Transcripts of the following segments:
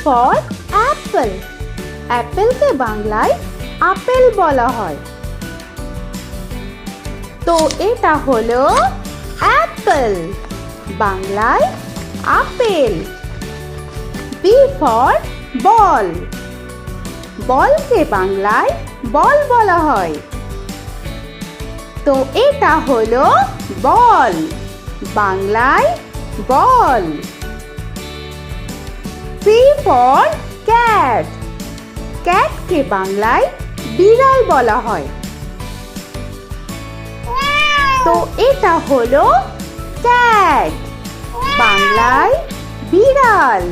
For Apple. অ্যাপেলকে বাংলায় apple বলা হয়। তো এটা হলো অ্যাপল, বাংলায় আপেল। B for ball. বলকে বাংলায় বল বলা হয়। তো এটা হলো বল, বাংলায় বল। C for cat. ক্যাটকে বাংলায় বিড়াল বলা হয়। তো এটা হলো ক্যাট, বাংলায় বিড়াল।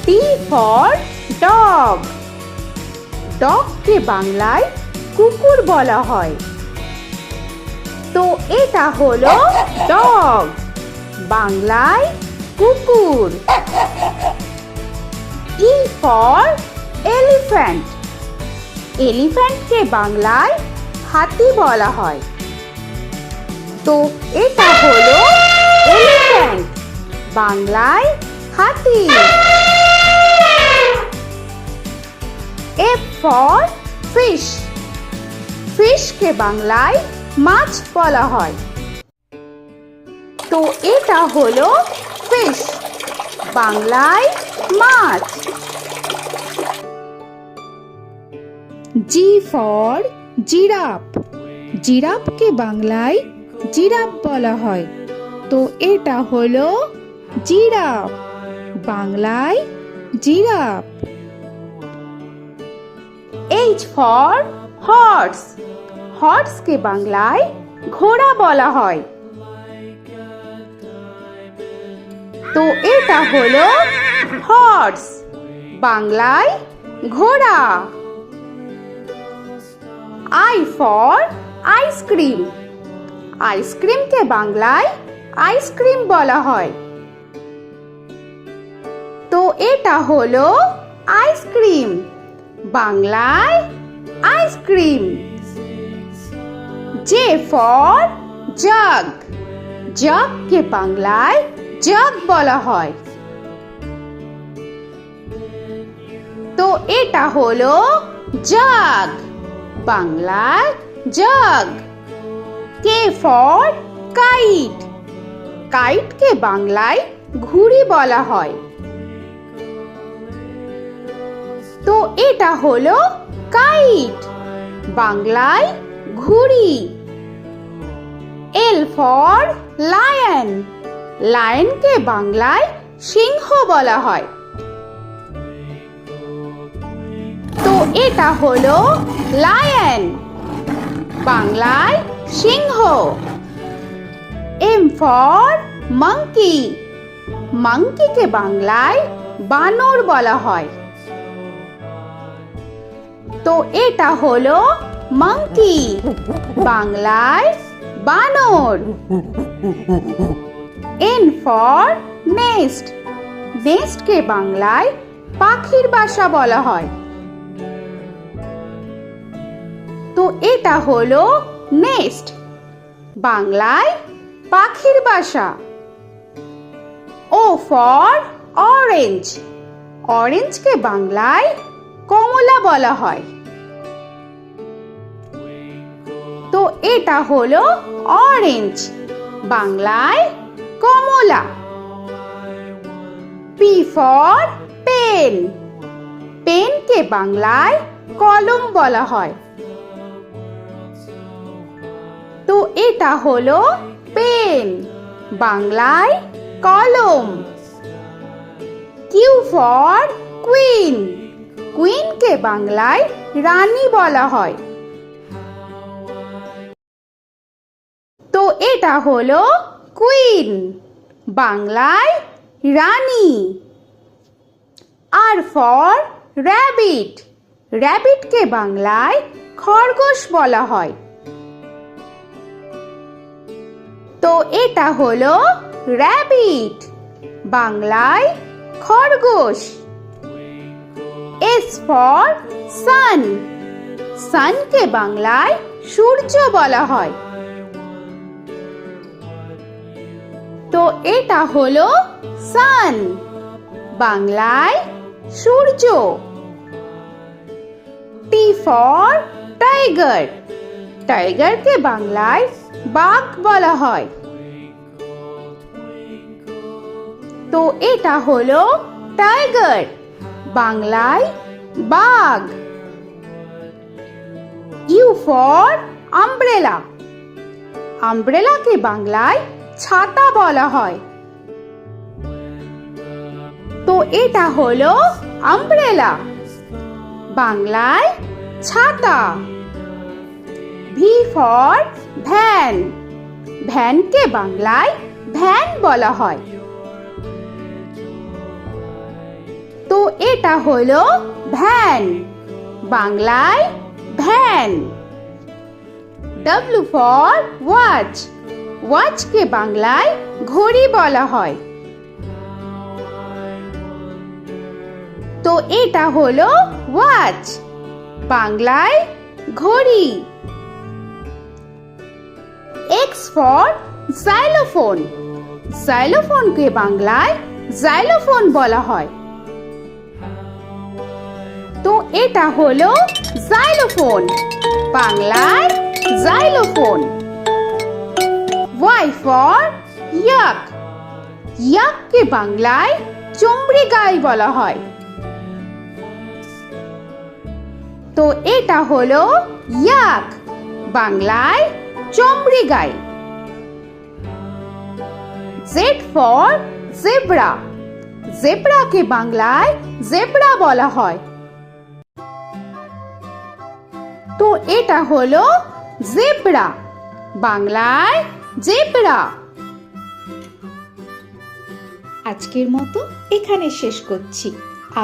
D for dog. ডগকে বাংলায় কুকুর বলা হয়। তো এটা হলো ডগ, বাংলায় কুকুর। E for elephant. এলিফ্যান্টকে বাংলায় হাতি বলা হয়। তো এটা হলো এলিফ্যান্ট, বাংলায় হাতি। F for fish. ফিশকে বাংলায় মাছ বলা হয়। তো এটা হলো ফিশ, বাংলায় মাছ। G for giraffe. জিরাফকে বাংলায় জিরাফ বলা হয়। তো এটা হলো জিরাফ, বাংলায় জিরাফ। H for horse. হর্সকে বাংলায় ঘোড়া বলা হয়। তো এটা হলো হর্স, বাংলায় ঘোড়া। I for ice cream. আইসক্রিমকে বাংলায় আইসক্রিম বলা হয়। তো এটা হলো আইসক্রিম, বাংলায় আইসক্রিম। J for jug. জাগকে বাংলায় জাগ বলা হয়। তো এটা হলো জাগ, বাংলায় জাগ। K for kite. কাইটকে বাংলায় ঘুড়ি বলা হয়। তো এটা হলো কাইট, বাংলায় ঘুড়ি। L for lion. লায়নকে বাংলায় সিংহ বলা হয়। তো এটা হলো লায়ন, বাংলায় সিংহ। M for monkey. মাঙ্কিকে বাংলায় বানর বলা হয়। তো এটা হলো মাঙ্কি, বাংলায় বানর। N for nest. নেস্টকে বাংলায় পাখির বাসা বলা হয়। তো এটা হলো নেস্ট, বাংলায় পাখির বাসা। O for orange. অরেঞ্জকে বাংলায় কমলা বলা হয়। তো এটা হলো অরেঞ্জ, বাংলায় কমলা। P for pen. পেনকে বাংলায় কলম বলা হয়। তো এটা হলো পেন, বাংলায় কলম। Q for queen. কুইনকে বাংলায় রানী বলা হয়। তো এটা হলো কুইন, বাংলায় রানী। আর ফর র‍্যাবিট। র‍্যাবিটকে বাংলায় খরগোশ বলা হয়। তো এটা হলো র‍্যাবিট, বাংলায় খরগোশ। S for sun. সানকে বাংলায় সূর্য বলা হয়। তো এটা হলো সান, বাংলায় সূর্য। টি ফর টাইগার, টাইগারকে বাংলায় বাঘ বলা হয়। তো এটা হলো টাইগার, বাংলায় বাঘ। ইউ ফর আমব্রেলা, আমব্রেলাকে বাংলায় ছাতা বলা হয়। তো এটা হলো আমব্রেলা, বাংলায় ছাতা। ভি ফর ভ্যান, ভ্যানকে বাংলায় ভ্যান বলা হয়। তো এটা হলো ভ্যান, বাংলায় ভ্যান। ডব্লিউ ফর ওয়াচ, ওয়াচকে বাংলায় ঘড়ি বলা হয়। তো এটা হলো ওয়াচ, বাংলায় ঘড়ি। এক্স ফর জাইলোফোন, জাইলোফোনকে বাংলায় জাইলোফোন বলা হয়। তো এটা হলো জাইলোফোন, বাংলায় জাইলোফোন। ওয়াই ফর ইয়াক, ইয়াককে বাংলায় চমড়ি গাই বলা হয়। তো এটা হলো ইয়াক, বাংলায় চমড়ি গাই। জেড ফর জেব্রা, জেব্রাকে বাংলায় জেব্রা বলা হয়। তো এটা হলো জেব্রা, বাংলায় জেব্রা। আজকের মতো এখানে শেষ করছি,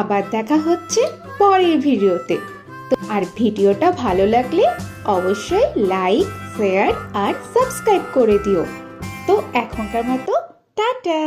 আবার দেখা হচ্ছে পরের ভিডিওতে। তো আর ভিডিওটা ভালো লাগলে অবশ্যই লাইক, শেয়ার আর সাবস্ক্রাইব করে দিও। তো এখনকার মতো টাটা।